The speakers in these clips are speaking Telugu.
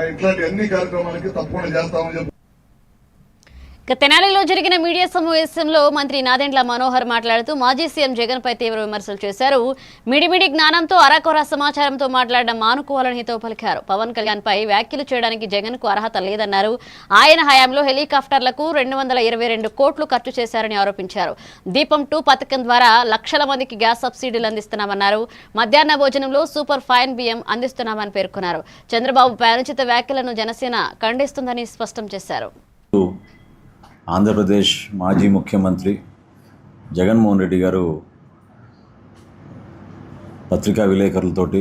ఇట్లాంటి అన్ని కార్యక్రమాలకి తప్పకుండా చేస్తామని చెప్పి తెనాలిలో జరిగిన మీడియా సమావేశంలో మంత్రి నాదెండ్ల మనోహర్ మాట్లాడుతూ మాజీ సీఎం జగన్ పై తీవ్ర విమర్శలు చేశారు. మిడిమిడి జ్ఞానంతో అరకొర సమాచారంతో మాట్లాడడం మానుకోవాలని హితవు పలికారు. పవన్ కళ్యాణ్ పై వ్యాఖ్యలు చేయడానికి జగన్ కు అర్హత లేదన్నారు. ఆయన హయాంలో హెలికాప్టర్లకు 222 కోట్లు ఖర్చు చేశారని ఆరోపించారు. దీపం 2 పథకం ద్వారా లక్షల మందికి గ్యాస్ సబ్సిడీలు అందిస్తున్నామన్నారు. మధ్యాహ్న భోజనంలో సూపర్ ఫైన్ బియ్యం అందిస్తున్నామని పేర్కొన్నారు. చంద్రబాబు పై అనుచిత వ్యాఖ్యలను జనసేన ఖండిస్తుందని స్పష్టం చేశారు. ఆంధ్రప్రదేశ్ మాజీ ముఖ్యమంత్రి జగన్మోహన్ రెడ్డి గారు పత్రికా విలేకరులతోటి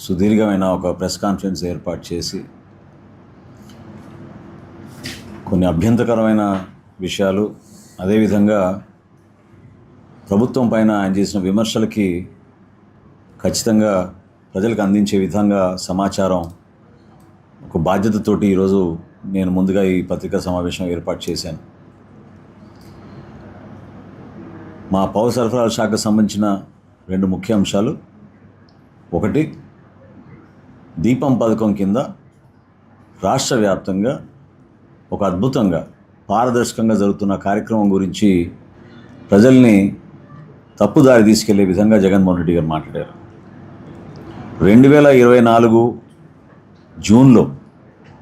సుదీర్ఘమైన ఒక ప్రెస్ కాన్ఫరెన్స్ ఏర్పాటు చేసి కొన్ని అభ్యంతరకరమైన విషయాలు, అదేవిధంగా ప్రభుత్వం పైన ఆయన చేసిన విమర్శలకి ఖచ్చితంగా ప్రజలకు అందించే విధంగా సమాచారం ఒక బాధ్యతతోటి ఈరోజు నేను ముందుగా ఈ పత్రికా సమావేశం ఏర్పాటు చేశాను. మా పౌర సరఫరాల శాఖకు సంబంధించిన 2 ముఖ్య అంశాలు. ఒకటి, దీపం పథకం కింద రాష్ట్ర వ్యాప్తంగా ఒక అద్భుతంగా పారదర్శకంగా జరుగుతున్న కార్యక్రమం గురించి ప్రజల్ని తప్పుదారి తీసుకెళ్లే విధంగా జగన్మోహన్ రెడ్డి గారు మాట్లాడారు. 2024 జూన్లో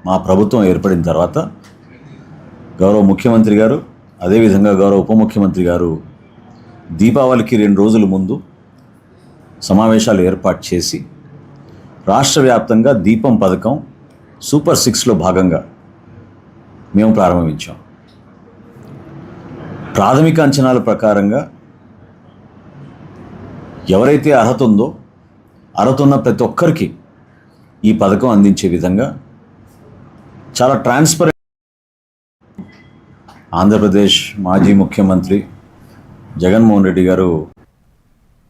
మా ప్రభుత్వం ఏర్పడిన తర్వాత గౌరవ ముఖ్యమంత్రి గారు, అదేవిధంగా గౌరవ ఉప ముఖ్యమంత్రి గారు దీపావళికి 2 రోజుల ముందు సమావేశాలు ఏర్పాటు చేసి రాష్ట్ర వ్యాప్తంగా దీపం పథకం సూపర్ 6లో భాగంగా మేము ప్రారంభించాం. ప్రాథమిక అంచనాల ప్రకారంగా ఎవరైతే అర్హత ఉందో అర్హత ఉన్న ప్రతి ఒక్కరికి ఈ పథకం అందించే విధంగా చాలా ట్రాన్స్పరెంట్. ఆంధ్రప్రదేశ్ మాజీ ముఖ్యమంత్రి జగన్మోహన్ రెడ్డి గారు